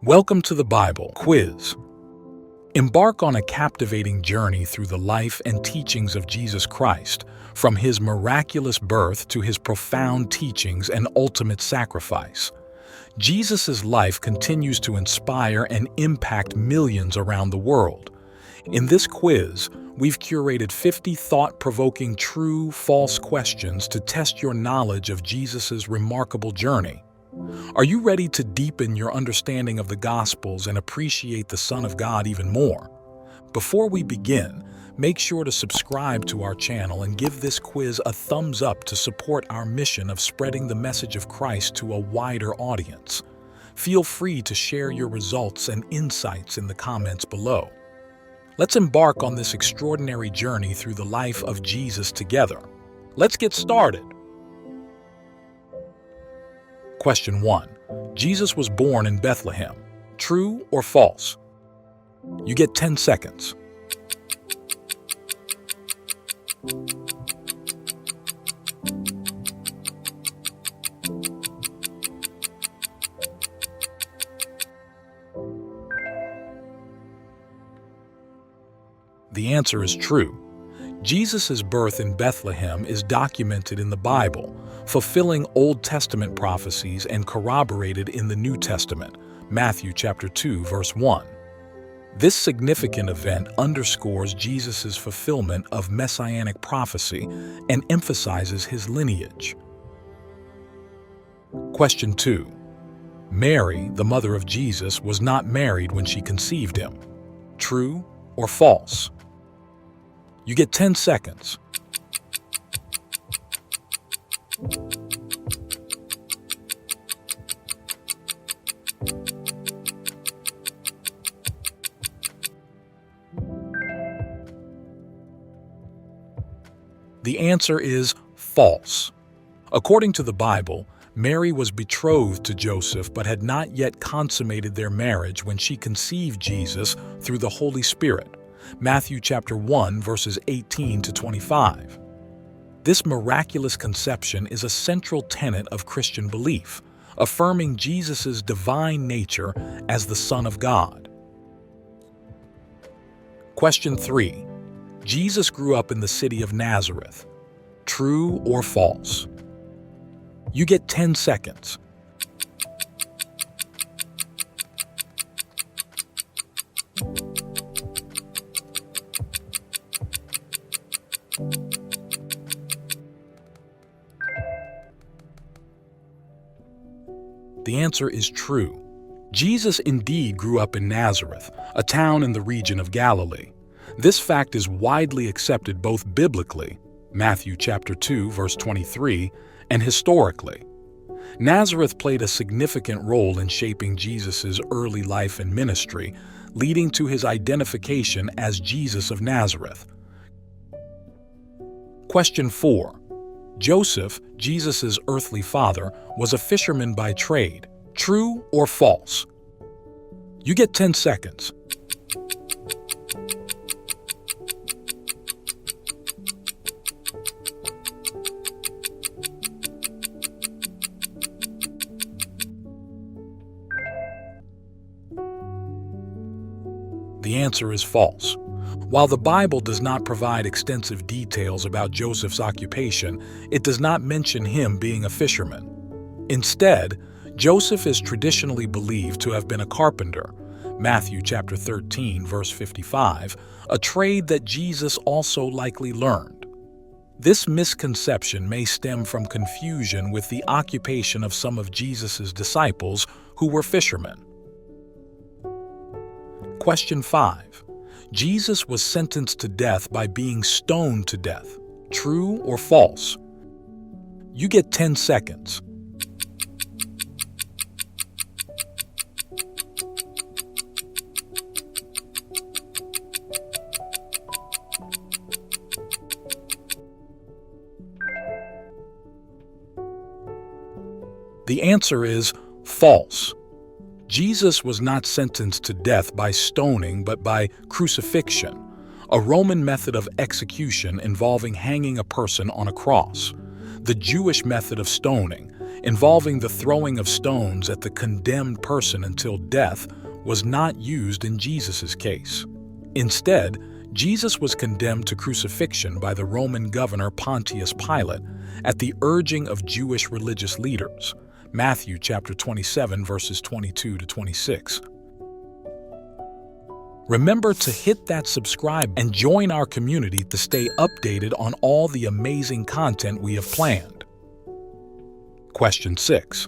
Welcome to the Bible Quiz. Embark on a captivating journey through the life and teachings of Jesus Christ, from his miraculous birth to his profound teachings and ultimate sacrifice. Jesus' life continues to inspire and impact millions around the world. In this quiz, we've curated 50 thought-provoking true-false questions to test your knowledge of Jesus' remarkable journey. Are you ready to deepen your understanding of the Gospels and appreciate the Son of God even more? Before we begin, make sure to subscribe to our channel and give this quiz a thumbs up to support our mission of spreading the message of Christ to a wider audience. Feel free to share your results and insights in the comments below. Let's embark on this extraordinary journey through the life of Jesus together. Let's get started. Question 1. Jesus was born in Bethlehem. True or false? You get 10 seconds. The answer is true. Jesus' birth in Bethlehem is documented in the Bible, fulfilling Old Testament prophecies and corroborated in the New Testament, Matthew chapter 2, verse 1. This significant event underscores Jesus' fulfillment of messianic prophecy and emphasizes his lineage. Question 2. Mary, the mother of Jesus, was not married when she conceived him. True or false? You get 10 seconds. The answer is false. According to the Bible, Mary was betrothed to Joseph but had not yet consummated their marriage when she conceived Jesus through the Holy Spirit. Matthew chapter 1, verses 18 to 25. This miraculous conception is a central tenet of Christian belief, affirming Jesus' divine nature as the Son of God. Question 3. Jesus grew up in the city of Nazareth. True or false? You get 10 seconds. The answer is true. Jesus indeed grew up in Nazareth, a town in the region of Galilee. This fact is widely accepted both biblically, Matthew chapter 2, verse 23, and historically. Nazareth played a significant role in shaping Jesus' early life and ministry, leading to his identification as Jesus of Nazareth. Question 4. Joseph, Jesus' earthly father, was a fisherman by trade. True or false? You get 10 seconds. The answer is false. While the Bible does not provide extensive details about Joseph's occupation, it does not mention him being a fisherman. Instead, Joseph is traditionally believed to have been a carpenter, Matthew chapter 13, verse 55, a trade that Jesus also likely learned. This misconception may stem from confusion with the occupation of some of Jesus' disciples who were fishermen. Question 5. Jesus was sentenced to death by being stoned to death. True or false? You get 10 seconds. The answer is false. Jesus was not sentenced to death by stoning but by crucifixion, a Roman method of execution involving hanging a person on a cross. The Jewish method of stoning, involving the throwing of stones at the condemned person until death, was not used in Jesus' case. Instead, Jesus was condemned to crucifixion by the Roman governor Pontius Pilate at the urging of Jewish religious leaders. Matthew chapter 27, verses 22 to 26. Remember to hit that subscribe and join our community to stay updated on all the amazing content we have planned. Question 6.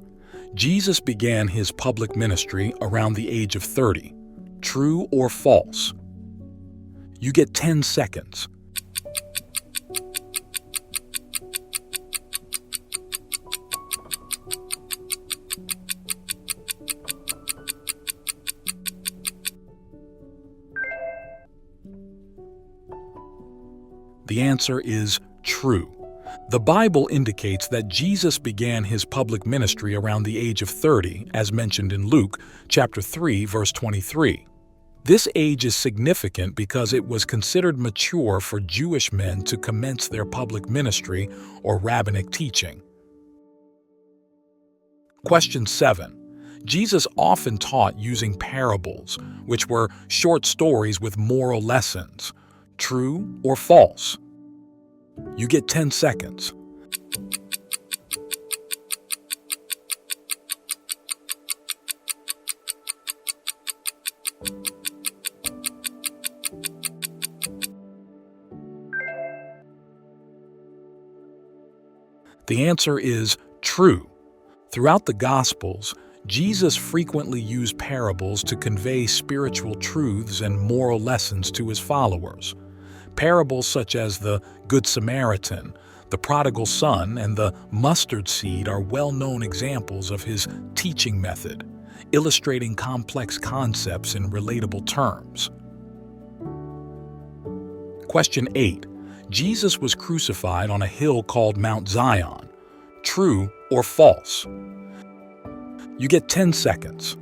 Jesus began his public ministry around the age of 30. True or false? You get 10 seconds. The answer is true. The Bible indicates that Jesus began his public ministry around the age of 30, as mentioned in Luke chapter 3, verse 23. This age is significant because it was considered mature for Jewish men to commence their public ministry or rabbinic teaching. Question 7. Jesus often taught using parables, which were short stories with moral lessons. True or false? You get 10 seconds. The answer is true. Throughout the Gospels, Jesus frequently used parables to convey spiritual truths and moral lessons to his followers. Parables such as the Good Samaritan, the Prodigal Son, and the mustard seed are well-known examples of his teaching method, illustrating complex concepts in relatable terms. Question 8. Jesus was crucified on a hill called Mount Zion. True or false? You get 10 seconds.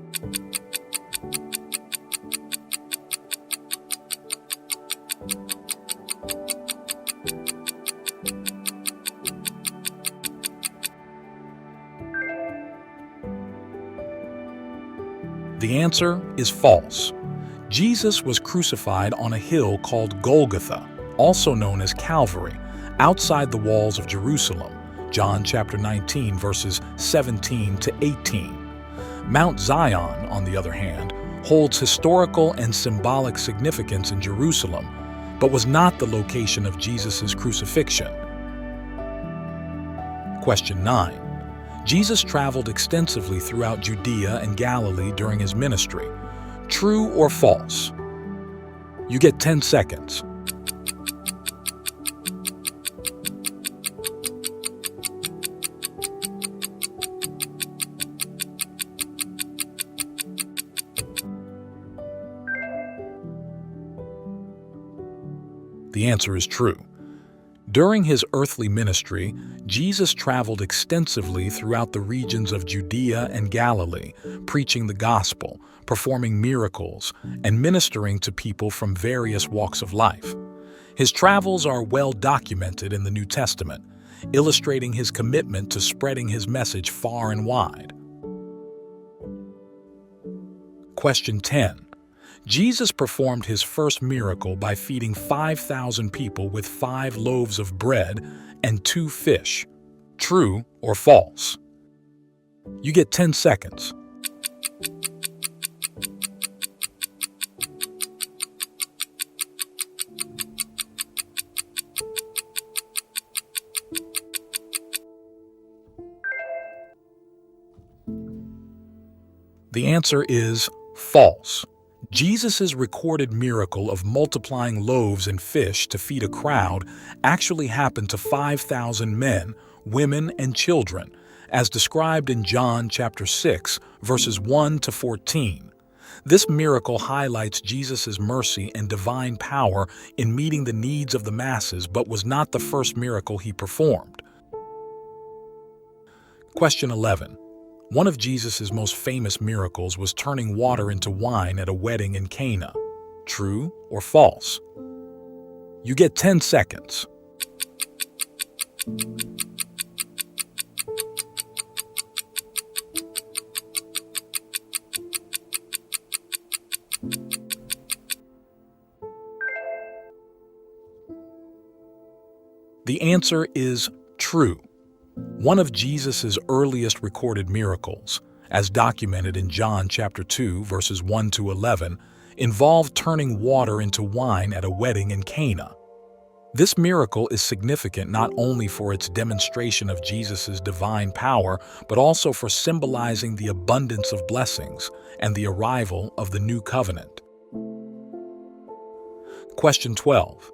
The answer is false. Jesus was crucified on a hill called Golgotha, also known as Calvary, outside the walls of Jerusalem. John chapter 19, verses 17 to 18. Mount Zion, on the other hand, holds historical and symbolic significance in Jerusalem, but was not the location of Jesus' crucifixion. Question 9. Jesus traveled extensively throughout Judea and Galilee during his ministry. True or false? You get 10 seconds. The answer is true. During his earthly ministry, Jesus traveled extensively throughout the regions of Judea and Galilee, preaching the gospel, performing miracles, and ministering to people from various walks of life. His travels are well documented in the New Testament, illustrating his commitment to spreading his message far and wide. Question 10. Jesus performed his first miracle by feeding 5,000 people with 5 loaves of bread and 2 fish. True or false? You get 10 seconds. The answer is false. Jesus' recorded miracle of multiplying loaves and fish to feed a crowd actually happened to 5,000 men, women, and children, as described in John chapter 6, verses 1 to 14. This miracle highlights Jesus' mercy and divine power in meeting the needs of the masses, but was not the first miracle he performed. Question 11. One of Jesus' most famous miracles was turning water into wine at a wedding in Cana. True or false? You get 10 seconds. The answer is true. One of Jesus' earliest recorded miracles, as documented in John chapter 2, verses 1 to 11, involved turning water into wine at a wedding in Cana. This miracle is significant not only for its demonstration of Jesus' divine power, but also for symbolizing the abundance of blessings and the arrival of the new covenant. Question 12.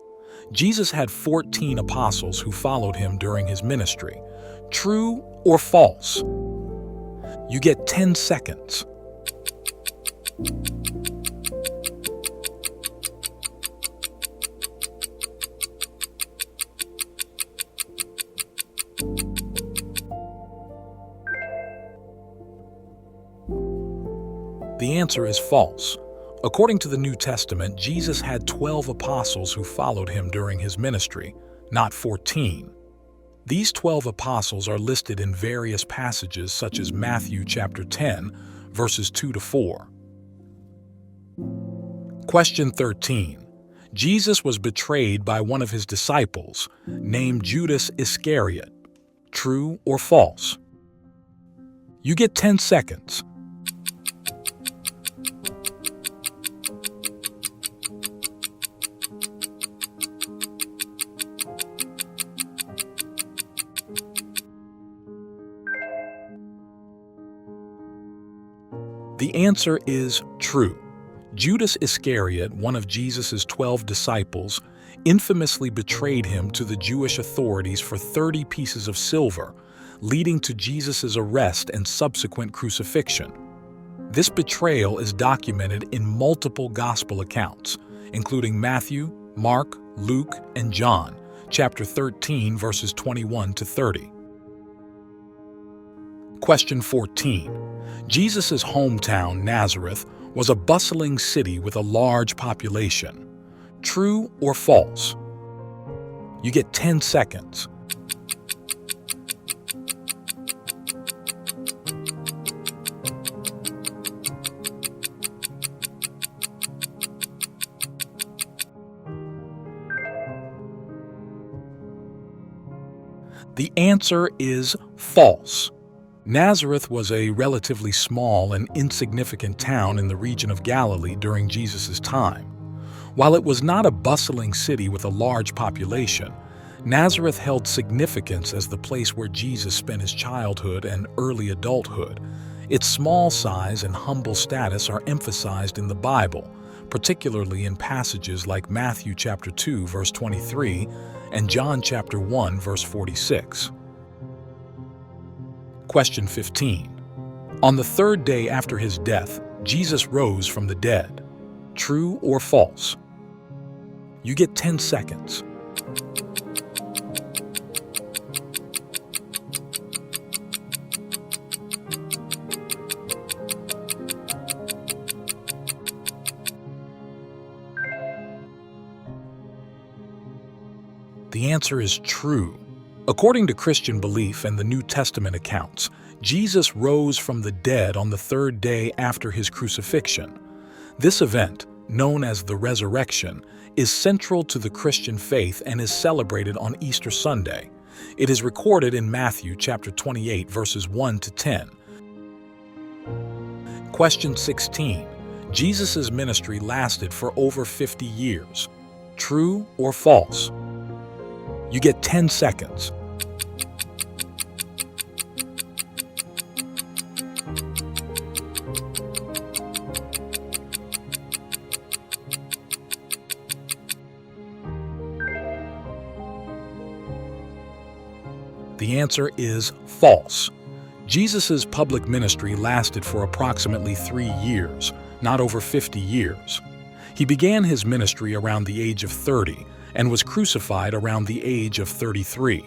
Jesus had 14 apostles who followed him during his ministry. True or false? You get 10 seconds. The answer is false. According to the New Testament, Jesus had 12 apostles who followed him during his ministry, not 14. These 12 apostles are listed in various passages such as Matthew chapter 10, verses 2 to 4. Question 13. Jesus was betrayed by one of his disciples, named Judas Iscariot. True or false? You get 10 seconds. The answer is true. Judas Iscariot, one of Jesus' 12 disciples, infamously betrayed him to the Jewish authorities for 30 pieces of silver, leading to Jesus' arrest and subsequent crucifixion. This betrayal is documented in multiple gospel accounts, including Matthew, Mark, Luke, and John, chapter 13, verses 21 to 30. Question 14. Jesus' hometown, Nazareth, was a bustling city with a large population. True or false? You get 10 seconds. The answer is false. Nazareth was a relatively small and insignificant town in the region of Galilee during Jesus' time. While it was not a bustling city with a large population, Nazareth held significance as the place where Jesus spent his childhood and early adulthood. Its small size and humble status are emphasized in the Bible, particularly in passages like Matthew chapter 2, verse 23, and John chapter 1, verse 46. Question 15. On the third day after his death, Jesus rose from the dead. True or false? You get 10 seconds. The answer is true. According to Christian belief and the New Testament accounts, Jesus rose from the dead on the third day after his crucifixion. This event, known as the resurrection, is central to the Christian faith and is celebrated on Easter Sunday. It is recorded in Matthew chapter 28, verses 1 to 10. Question 16. Jesus' ministry lasted for over 50 years. True or false? You get 10 seconds. The answer is false. Jesus' public ministry lasted for approximately 3 years, not over 50 years. He began his ministry around the age of 30 and was crucified around the age of 33.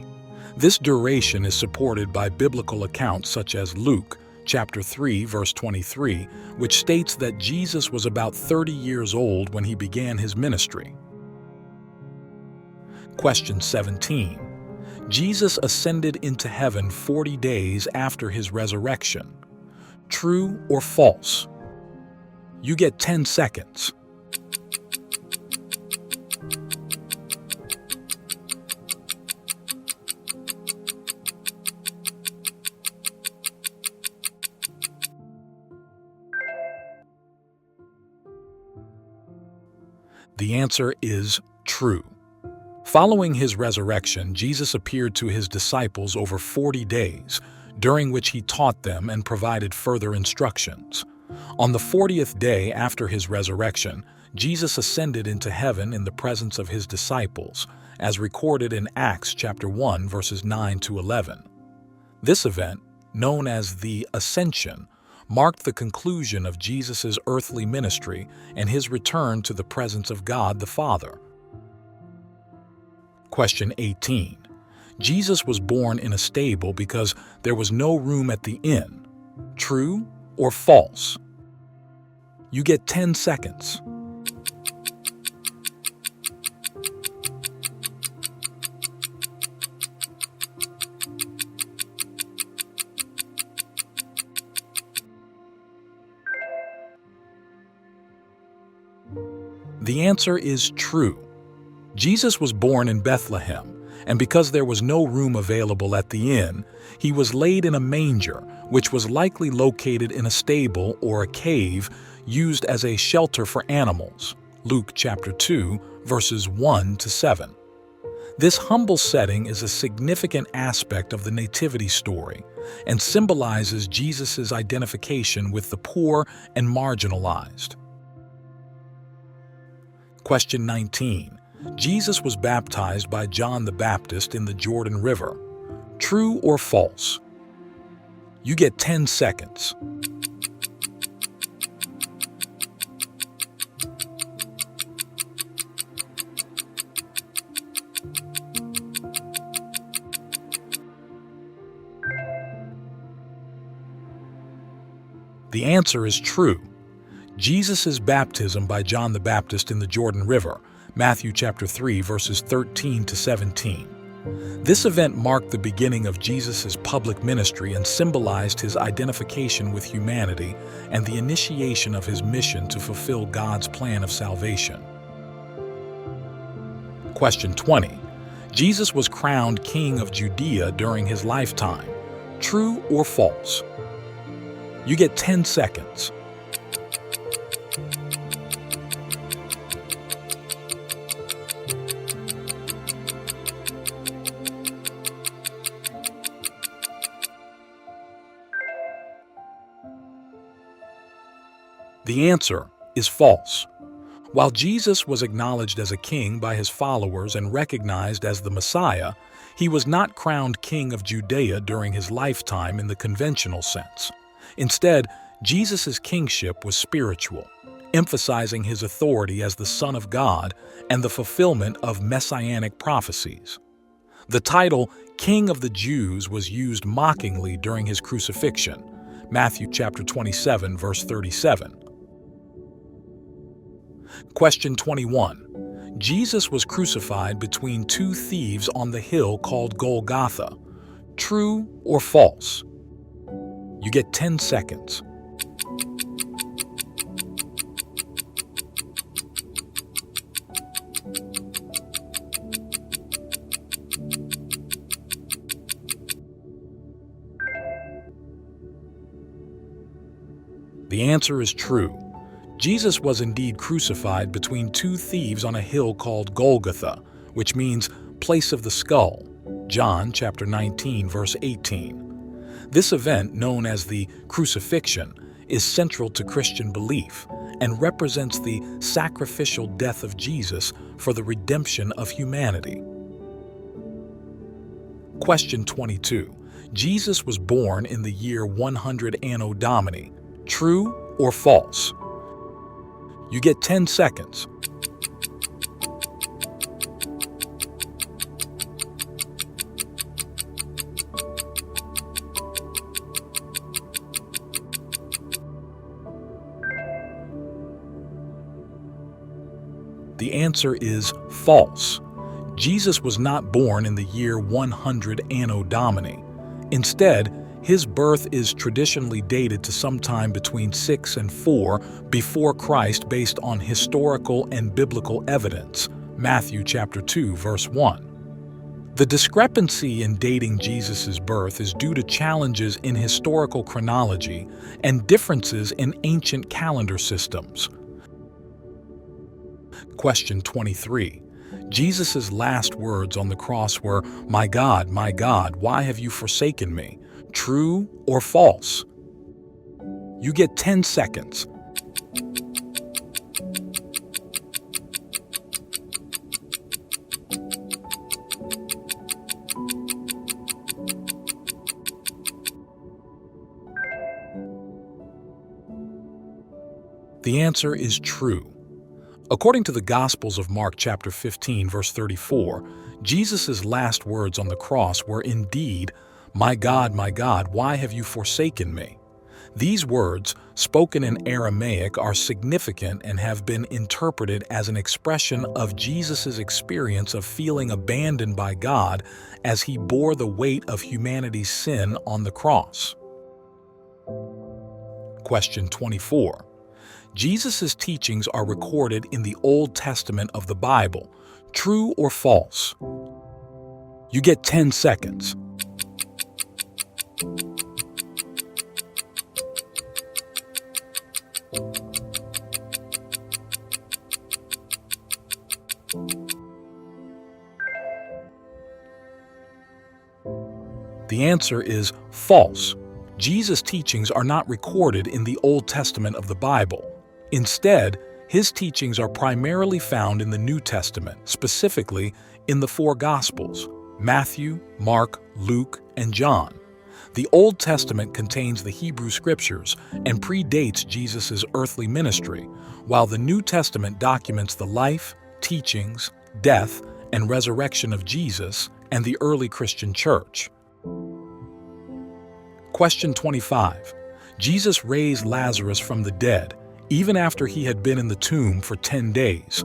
This duration is supported by biblical accounts such as Luke chapter 3, verse 23, which states that Jesus was about 30 years old when he began his ministry. Question 17. Jesus ascended into heaven 40 days after his resurrection. True or false? You get 10 seconds. The answer is true. Following his resurrection, Jesus appeared to his disciples over 40 days, during which he taught them and provided further instructions. On the 40th day after his resurrection, Jesus ascended into heaven in the presence of his disciples, as recorded in Acts chapter 1, verses 9 to 11. This event, known as the Ascension, marked the conclusion of Jesus' earthly ministry and his return to the presence of God the Father. Question 18. Jesus was born in a stable because there was no room at the inn. True or false? You get 10 seconds. The answer is true. Jesus was born in Bethlehem, and because there was no room available at the inn, he was laid in a manger, which was likely located in a stable or a cave used as a shelter for animals. Luke chapter 2, verses 1 to 7. This humble setting is a significant aspect of the nativity story and symbolizes Jesus' identification with the poor and marginalized. Question 19. Jesus was baptized by John the Baptist in the Jordan River. True or false? You get 10 seconds. The answer is true. Jesus' baptism by John the Baptist in the Jordan River, Matthew chapter 3, verses 13 to 17. This event marked the beginning of Jesus' public ministry and symbolized his identification with humanity and the initiation of his mission to fulfill God's plan of salvation. Question 20. Jesus was crowned King of Judea during his lifetime. True or false? You get 10 seconds. The answer is false. While Jesus was acknowledged as a king by his followers and recognized as the Messiah, he was not crowned King of Judea during his lifetime in the conventional sense. Instead, Jesus' kingship was spiritual, emphasizing his authority as the Son of God and the fulfillment of messianic prophecies. The title King of the Jews was used mockingly during his crucifixion, Matthew chapter 27, verse 37. Question 21. Jesus was crucified between two thieves on the hill called Golgotha. True or false? You get 10 seconds. The answer is true. Jesus was indeed crucified between two thieves on a hill called Golgotha, which means place of the skull, John chapter 19, verse 18. This event, known as the crucifixion, is central to Christian belief and represents the sacrificial death of Jesus for the redemption of humanity. Question 22. Jesus was born in the year 100 Anno Domini. True or false? You get 10 seconds. The answer is false. Jesus was not born in the year 100 Anno Domini. Instead, his birth is traditionally dated to sometime between 6 and 4 before Christ based on historical and biblical evidence, Matthew chapter 2, verse 1. The discrepancy in dating Jesus' birth is due to challenges in historical chronology and differences in ancient calendar systems. Question 23. Jesus' last words on the cross were, my God, why have you forsaken me? True or false? You get 10 seconds. The answer is true. According to the Gospels of Mark chapter 15, verse 34, Jesus' last words on the cross were indeed, my God, why have you forsaken me? These words, spoken in Aramaic, are significant and have been interpreted as an expression of Jesus' experience of feeling abandoned by God as he bore the weight of humanity's sin on the cross. Question 24. Jesus' teachings are recorded in the Old Testament of the Bible. True or false? You get 10 seconds. The answer is false. Jesus' teachings are not recorded in the Old Testament of the Bible. Instead, his teachings are primarily found in the New Testament, specifically in the four Gospels: Matthew, Mark, Luke, and John. The Old Testament contains the Hebrew Scriptures and predates Jesus' earthly ministry, while the New Testament documents the life, teachings, death, and resurrection of Jesus and the early Christian church. Question 25. Jesus raised Lazarus from the dead, even after he had been in the tomb for 10 days.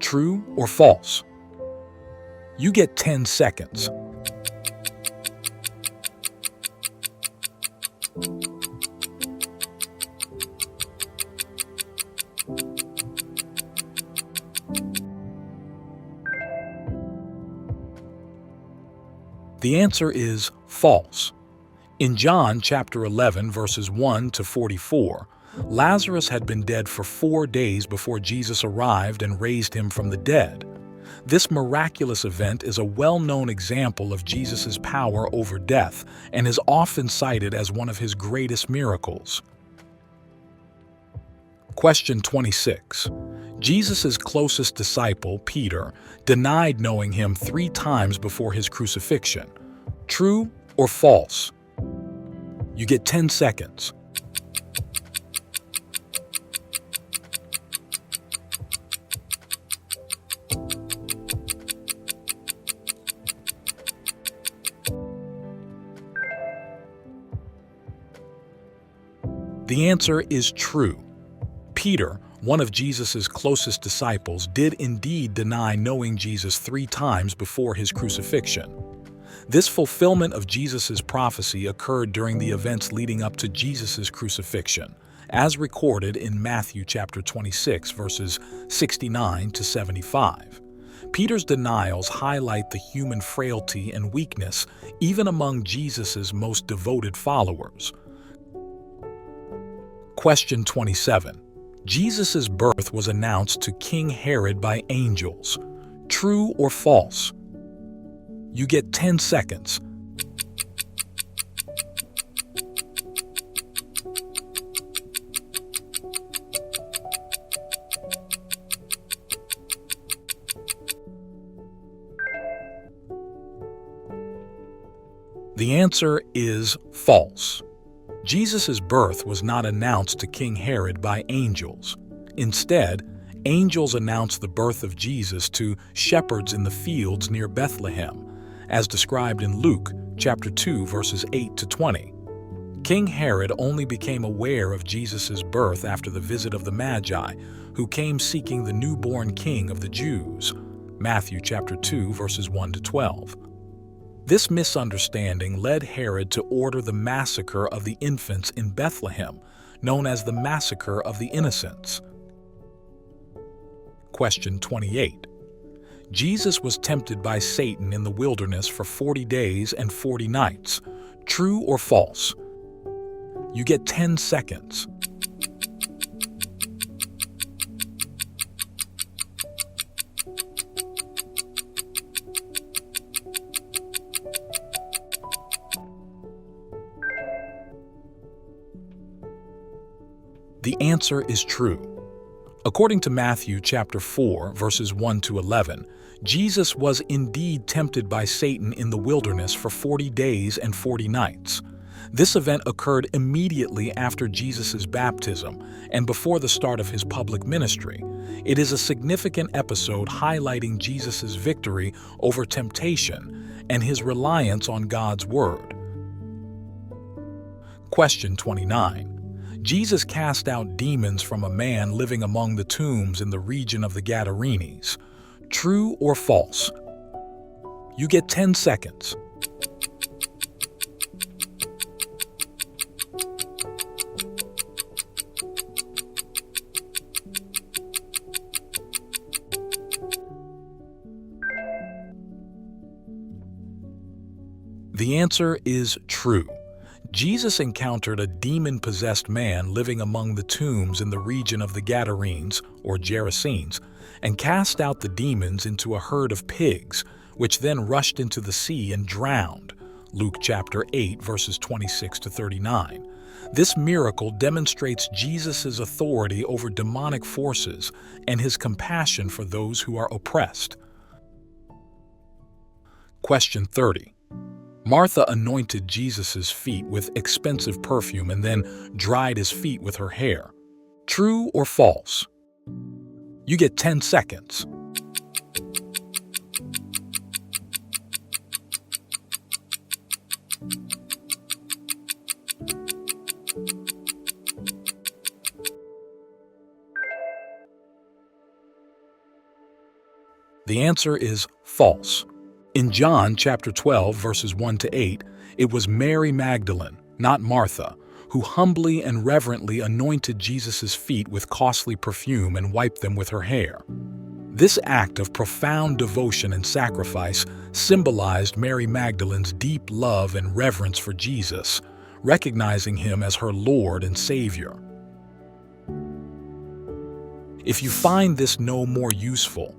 True or false? You get 10 seconds. The answer is false. In John chapter 11, verses 1 to 44, Lazarus had been dead for 4 days before Jesus arrived and raised him from the dead. This miraculous event is a well-known example of Jesus' power over death and is often cited as one of his greatest miracles. Question 26. Jesus' closest disciple, Peter, denied knowing him 3 times before his crucifixion. True or false? You get 10 seconds. The answer is true. Peter, one of Jesus' closest disciples, did indeed deny knowing Jesus 3 times before his crucifixion. This fulfillment of Jesus' prophecy occurred during the events leading up to Jesus' crucifixion, as recorded in Matthew chapter 26, verses 69 to 75. Peter's denials highlight the human frailty and weakness even among Jesus' most devoted followers. Question 27. Jesus' birth was announced to King Herod by angels. True or false? You get 10 seconds. The answer is false. Jesus' birth was not announced to King Herod by angels. Instead, angels announced the birth of Jesus to shepherds in the fields near Bethlehem, as described in Luke chapter 2, verses 8 to 20. King Herod only became aware of Jesus' birth after the visit of the Magi, who came seeking the newborn king of the Jews. Matthew chapter 2, verses 1 to 12. This misunderstanding led Herod to order the massacre of the infants in Bethlehem, known as the Massacre of the Innocents. Question 28. Jesus was tempted by Satan in the wilderness for 40 days and 40 nights. True or false? You get 10 seconds. answer is true. According to Matthew chapter 4, verses 1 to 11, Jesus was indeed tempted by Satan in the wilderness for 40 days and 40 nights. This event occurred immediately after Jesus' baptism and before the start of his public ministry. It is a significant episode highlighting Jesus' victory over temptation and his reliance on God's word. Question 29. Jesus cast out demons from a man living among the tombs in the region of the Gadarenes. True or false? You get 10 seconds. The answer is true. Jesus encountered a demon-possessed man living among the tombs in the region of the Gadarenes, or Gerasenes, and cast out the demons into a herd of pigs, which then rushed into the sea and drowned. Luke chapter 8, verses 26 to 39. This miracle demonstrates Jesus' authority over demonic forces and his compassion for those who are oppressed. Question 30. Martha anointed Jesus' feet with expensive perfume and then dried his feet with her hair. True or false? You get 10 seconds. The answer is false. In John chapter 12, verses 1 to 8, it was Mary Magdalene, not Martha, who humbly and reverently anointed Jesus' feet with costly perfume and wiped them with her hair. This act of profound devotion and sacrifice symbolized Mary Magdalene's deep love and reverence for Jesus, recognizing him as her Lord and Savior. If you find this no more useful,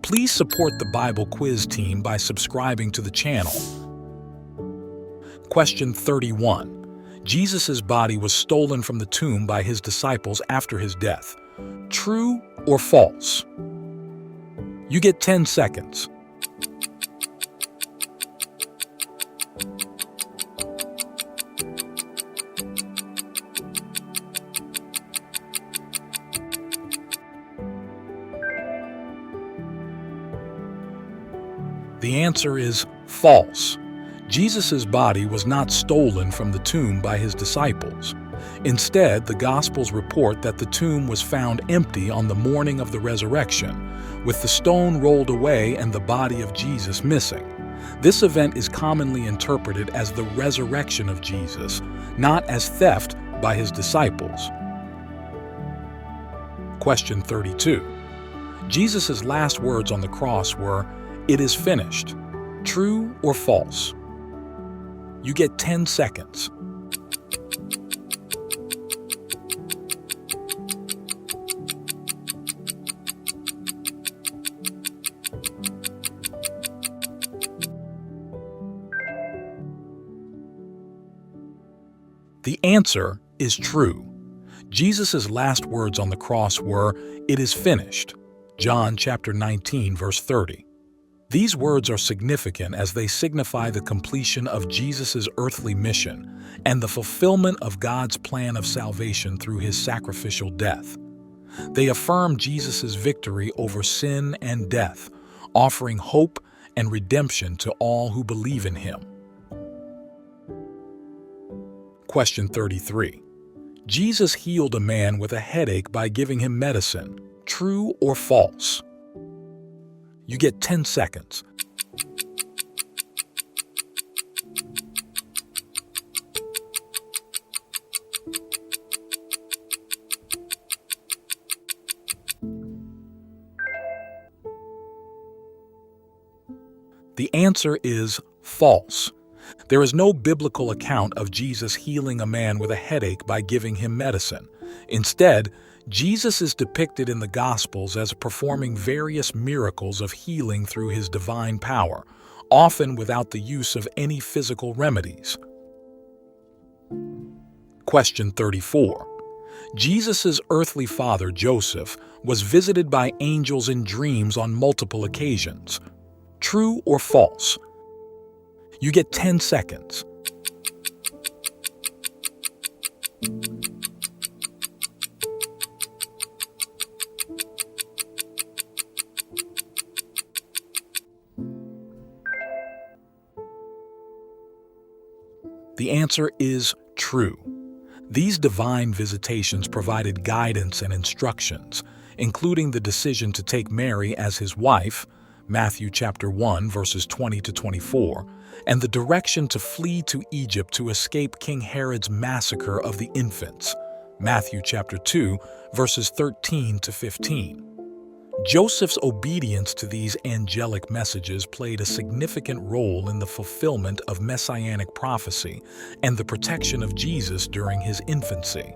please support the Bible quiz team by subscribing to the channel. Question 31. Jesus' body was stolen from the tomb by his disciples after his death. True or false? You get 10 seconds. The answer is false. Jesus' body was not stolen from the tomb by his disciples. Instead, the Gospels report that the tomb was found empty on the morning of the resurrection, with the stone rolled away and the body of Jesus missing. This event is commonly interpreted as the resurrection of Jesus, not as theft by his disciples. Question 32. Jesus' last words on the cross were, "It is finished." True or false? You get 10 seconds. The answer is true. Jesus' last words on the cross were, "It is finished." John chapter 19, verse 30. These words are significant as they signify the completion of Jesus' earthly mission and the fulfillment of God's plan of salvation through his sacrificial death. They affirm Jesus' victory over sin and death, offering hope and redemption to all who believe in him. Question 33. Jesus healed a man with a headache by giving him medicine. True or false? You get 10 seconds. The answer is false. There is no biblical account of Jesus healing a man with a headache by giving him medicine. Instead, Jesus is depicted in the Gospels as performing various miracles of healing through his divine power, often without the use of any physical remedies. Question 34. Jesus' earthly father, Joseph, was visited by angels in dreams on multiple occasions. True or false? You get 10 seconds. The answer is true. These divine visitations provided guidance and instructions, including the decision to take Mary as his wife, Matthew chapter 1, verses 20 to 24, and the direction to flee to Egypt to escape King Herod's massacre of the infants, Matthew chapter 2, verses 13 to 15. Joseph's obedience to these angelic messages played a significant role in the fulfillment of messianic prophecy and the protection of Jesus during his infancy.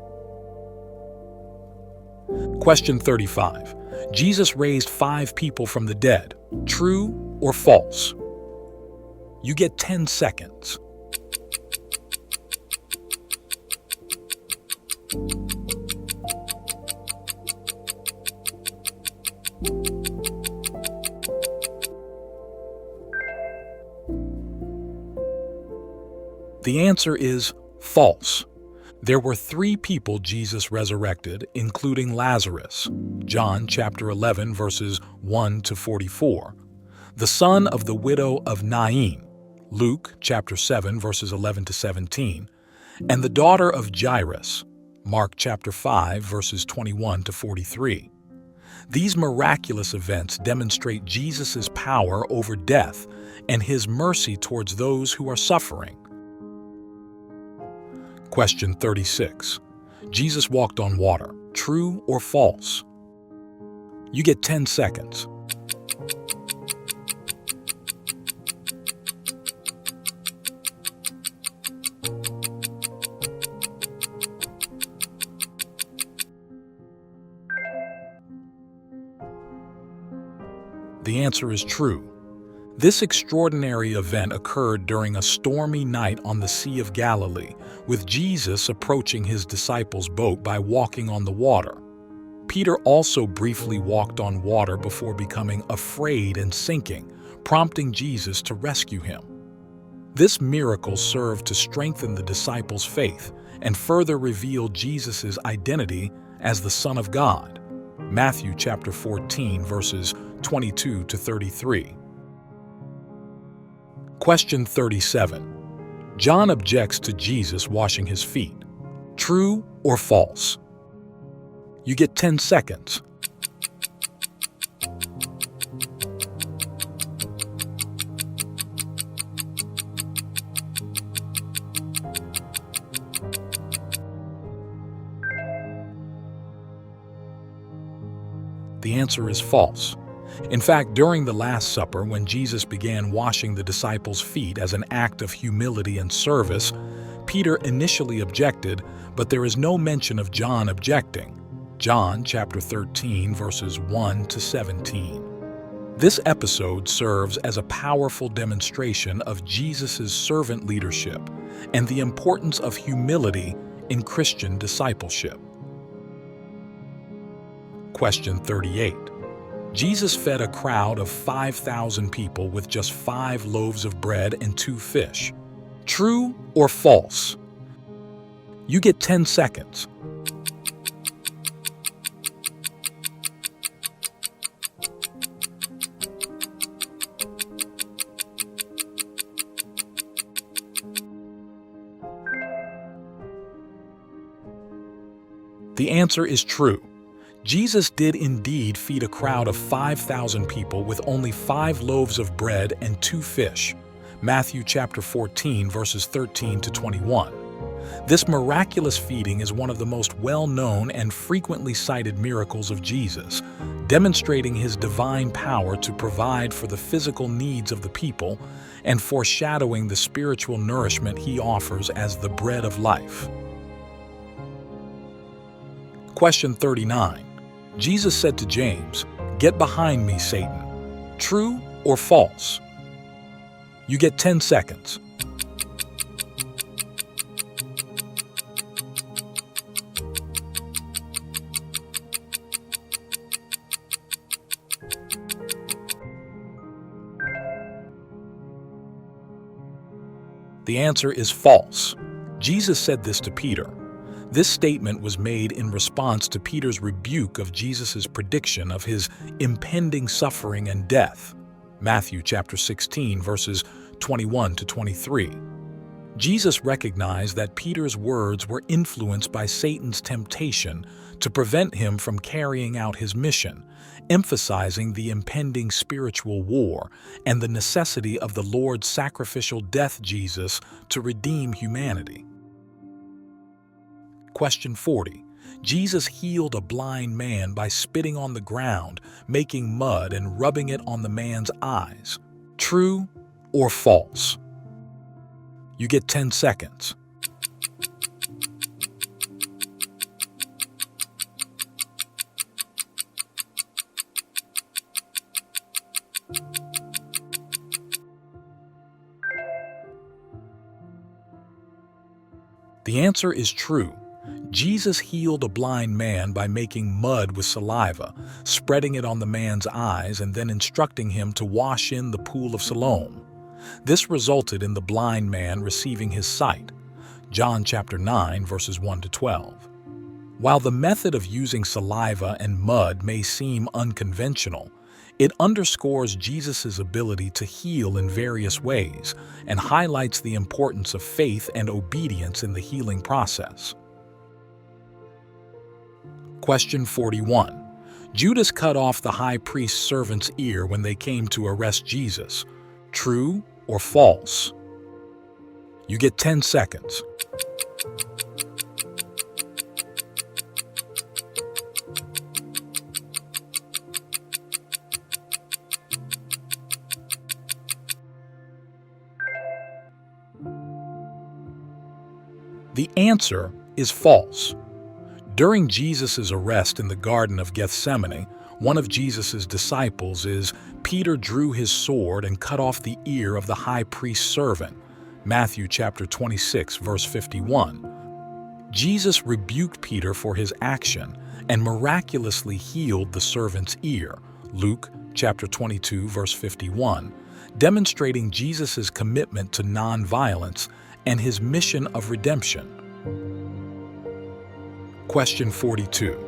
Question 35. Jesus raised 5 people from the dead. True or false? You get 10 seconds. The answer is false. There were 3 people Jesus resurrected, including Lazarus, John chapter 11, verses 1 to 44, the son of the widow of Nain, Luke chapter 7, verses 11 to 17, and the daughter of Jairus, Mark chapter 5, verses 21 to 43. These miraculous events demonstrate Jesus' power over death and his mercy towards those who are suffering. Question 36. Jesus walked on water. True or false? You get 10 seconds. The answer is true. This extraordinary event occurred during a stormy night on the Sea of Galilee, with Jesus approaching his disciples' boat by walking on the water. Peter also briefly walked on water before becoming afraid and sinking, prompting Jesus to rescue him. This miracle served to strengthen the disciples' faith and further reveal Jesus' identity as the Son of God. Matthew chapter 14, verses 22 to 33. Question 37. John objects to Jesus washing his feet. True or false? You get 10 seconds. The answer is false. In fact, during the Last Supper, when Jesus began washing the disciples' feet as an act of humility and service, Peter initially objected, but there is no mention of John objecting. John chapter 13, verses 1 to 17. This episode serves as a powerful demonstration of Jesus' servant leadership and the importance of humility in Christian discipleship. Question 38. Jesus fed a crowd of 5,000 people with just 5 loaves of bread and 2 fish. True or false? You get 10 seconds. The answer is true. Jesus did indeed feed a crowd of 5,000 people with only 5 loaves of bread and 2 fish. Matthew chapter 14, verses 13 to 21. This miraculous feeding is one of the most well-known and frequently cited miracles of Jesus, demonstrating his divine power to provide for the physical needs of the people and foreshadowing the spiritual nourishment he offers as the bread of life. Question 39. Jesus said to James, "Get behind me, Satan." True or false? You get 10 seconds. The answer is false. Jesus said this to Peter. This statement was made in response to Peter's rebuke of Jesus' prediction of his impending suffering and death. Matthew chapter 16, verses 21 to 23. Jesus recognized that Peter's words were influenced by Satan's temptation to prevent him from carrying out his mission, emphasizing the impending spiritual war and the necessity of the Lord's sacrificial death Jesus to redeem humanity. Question 40. Jesus healed a blind man by spitting on the ground, making mud, and rubbing it on the man's eyes. True or false? You get 10 seconds. The answer is true. Jesus healed a blind man by making mud with saliva, spreading it on the man's eyes, and then instructing him to wash in the pool of Siloam. This resulted in the blind man receiving his sight. John chapter 9, verses 1 to 12. While the method of using saliva and mud may seem unconventional, it underscores Jesus' ability to heal in various ways and highlights the importance of faith and obedience in the healing process. Question 41. Judas cut off the high priest's servant's ear when they came to arrest Jesus. True or false? You get 10 seconds. The answer is false. During Jesus' arrest in the Garden of Gethsemane, one of Jesus' disciples Peter drew his sword and cut off the ear of the high priest's servant. Matthew chapter 26, verse 51. Jesus rebuked Peter for his action and miraculously healed the servant's ear. Luke chapter 22, verse 51, demonstrating Jesus' commitment to nonviolence and his mission of redemption. Question 42.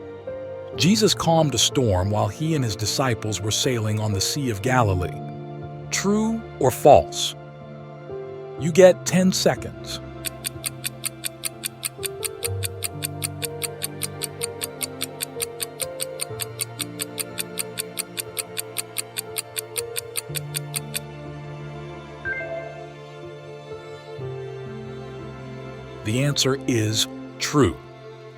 Jesus calmed a storm while he and his disciples were sailing on the Sea of Galilee. True or false? You get 10 seconds. The answer is true.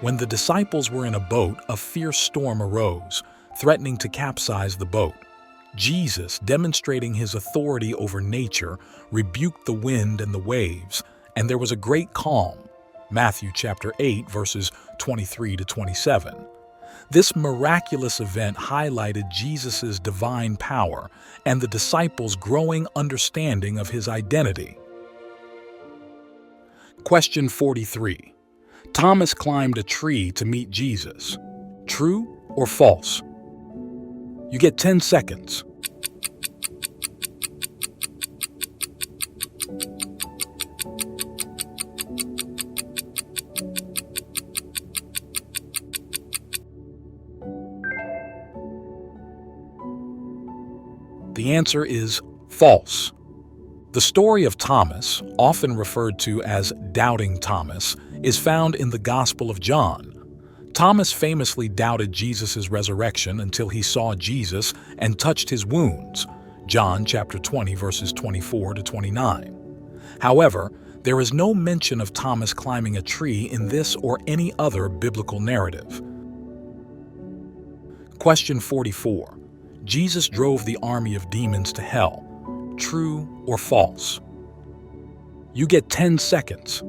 When the disciples were in a boat, a fierce storm arose, threatening to capsize the boat. Jesus, demonstrating his authority over nature, rebuked the wind and the waves, and there was a great calm. Matthew chapter 8, verses 23 to 27. This miraculous event highlighted Jesus' divine power and the disciples' growing understanding of his identity. Question 43. Thomas climbed a tree to meet Jesus. True or false? You get 10 seconds. The answer is false. The story of Thomas, often referred to as Doubting Thomas, is found in the Gospel of John. Thomas famously doubted Jesus' resurrection until he saw Jesus and touched his wounds. John chapter 20, verses 24 to 29. However, there is no mention of Thomas climbing a tree in this or any other biblical narrative. Question 44. Jesus drove the army of demons to hell. True or false? You get 10 seconds.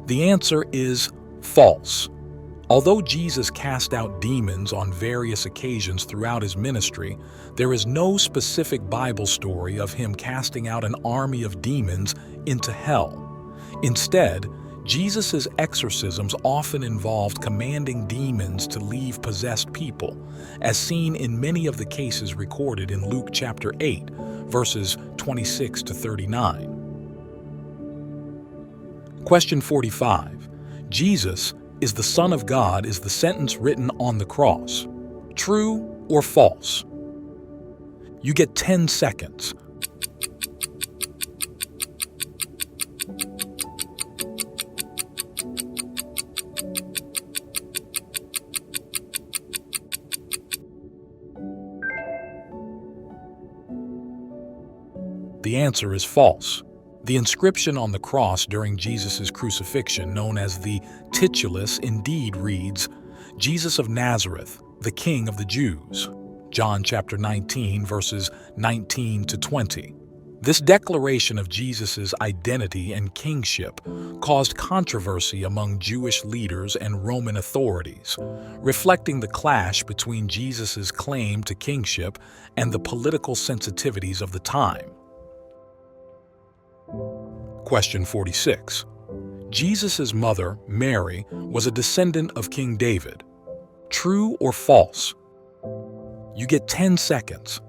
The answer is false. Although Jesus cast out demons on various occasions throughout his ministry, there is no specific Bible story of him casting out an army of demons into hell. Instead, Jesus' exorcisms often involved commanding demons to leave possessed people, as seen in many of the cases recorded in Luke chapter 8, verses 26 to 39. Question 45. Jesus is the Son of God is the sentence written on the cross. True or false? You get 10 seconds. The answer is false. The inscription on the cross during Jesus' crucifixion, known as the titulus, indeed reads, Jesus of Nazareth, the King of the Jews. John chapter 19, verses 19 to 20. This declaration of Jesus' identity and kingship caused controversy among Jewish leaders and Roman authorities, reflecting the clash between Jesus' claim to kingship and the political sensitivities of the time. Question 46. Jesus' mother, Mary, was a descendant of King David. True or false? You get 10 seconds.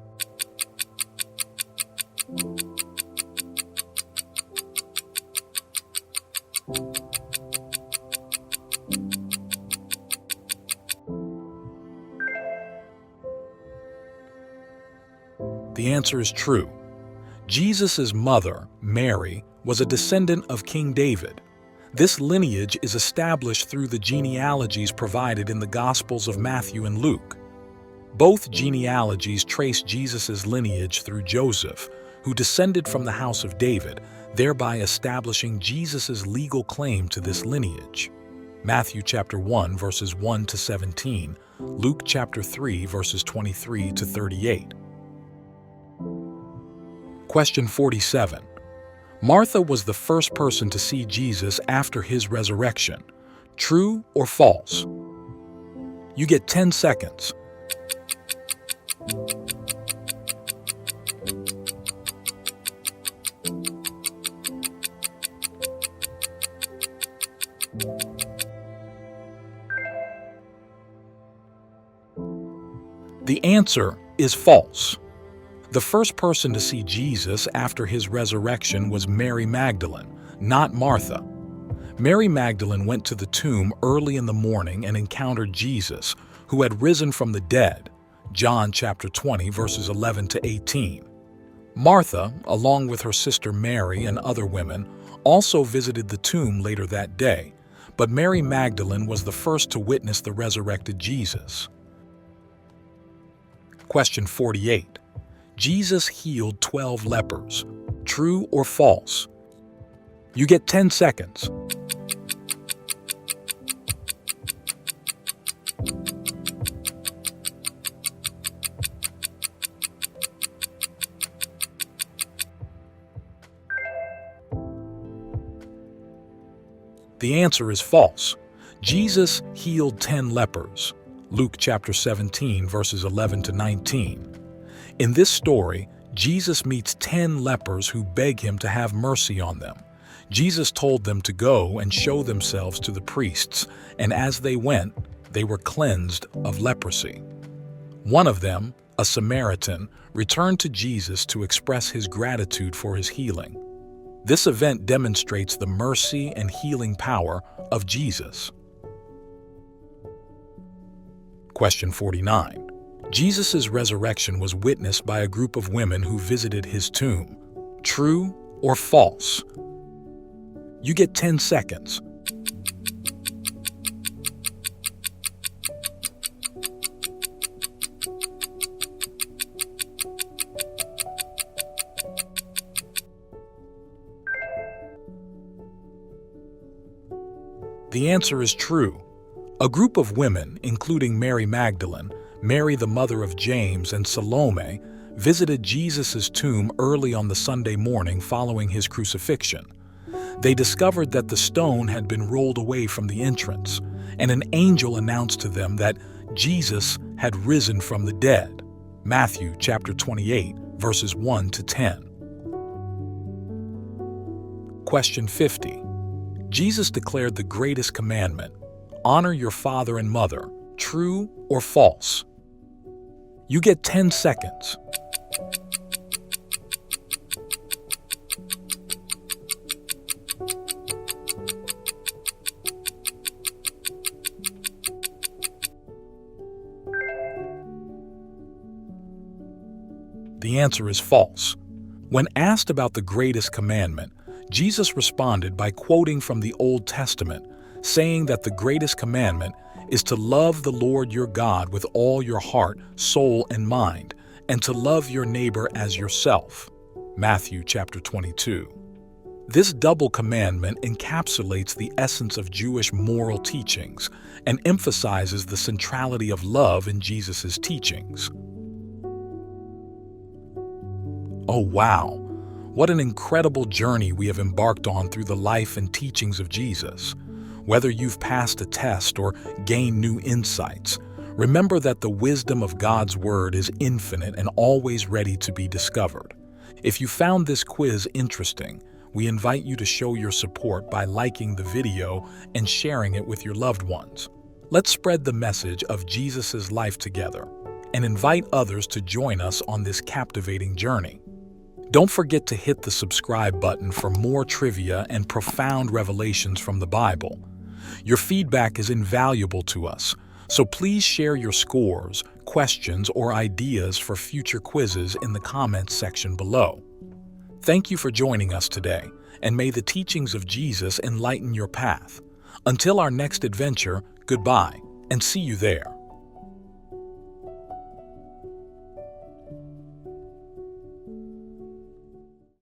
The answer is true. Jesus' mother, Mary, was a descendant of King David. This lineage is established through the genealogies provided in the Gospels of Matthew and Luke. Both genealogies trace Jesus' lineage through Joseph, who descended from the house of David, thereby establishing Jesus' legal claim to this lineage. Matthew chapter 1, verses 1 to 17, Luke chapter 3, verses 23 to 38. Question 47. Martha was the first person to see Jesus after his resurrection. True or false? You get 10 seconds. The answer is false. The first person to see Jesus after his resurrection was Mary Magdalene, not Martha. Mary Magdalene went to the tomb early in the morning and encountered Jesus, who had risen from the dead. John chapter 20, verses 11 to 18. Martha, along with her sister Mary and other women, also visited the tomb later that day, but Mary Magdalene was the first to witness the resurrected Jesus. Question 48. Jesus healed 12 lepers. True or false? You get 10 seconds. The answer is false. Jesus healed 10 lepers. Luke chapter 17, verses 11 to 19. In this story, Jesus meets 10 lepers who beg him to have mercy on them. Jesus told them to go and show themselves to the priests, and as they went, they were cleansed of leprosy. One of them, a Samaritan, returned to Jesus to express his gratitude for his healing. This event demonstrates the mercy and healing power of Jesus. Question 49. Jesus' resurrection was witnessed by a group of women who visited his tomb. True or false? You get 10 seconds. The answer is true. A group of women, including Mary Magdalene, Mary the mother of James, and Salome, visited Jesus' tomb early on the Sunday morning following his crucifixion. They discovered that the stone had been rolled away from the entrance, and an angel announced to them that Jesus had risen from the dead. Matthew chapter 28, verses 1 to 10. Question 50. Jesus declared the greatest commandment: honor your father and mother. True or false? You get 10 seconds. The answer is false. When asked about the greatest commandment, Jesus responded by quoting from the Old Testament, saying that the greatest commandment is to love the Lord your God with all your heart, soul, and mind, and to love your neighbor as yourself. Matthew chapter 22. This double commandment encapsulates the essence of Jewish moral teachings and emphasizes the centrality of love in Jesus' teachings. Oh wow! What an incredible journey we have embarked on through the life and teachings of Jesus. Whether you've passed a test or gained new insights, remember that the wisdom of God's Word is infinite and always ready to be discovered. If you found this quiz interesting, we invite you to show your support by liking the video and sharing it with your loved ones. Let's spread the message of Jesus' life together and invite others to join us on this captivating journey. Don't forget to hit the subscribe button for more trivia and profound revelations from the Bible. Your feedback is invaluable to us, so please share your scores, questions, or ideas for future quizzes in the comments section below. Thank you for joining us today, and may the teachings of Jesus enlighten your path. Until our next adventure, goodbye, and see you there.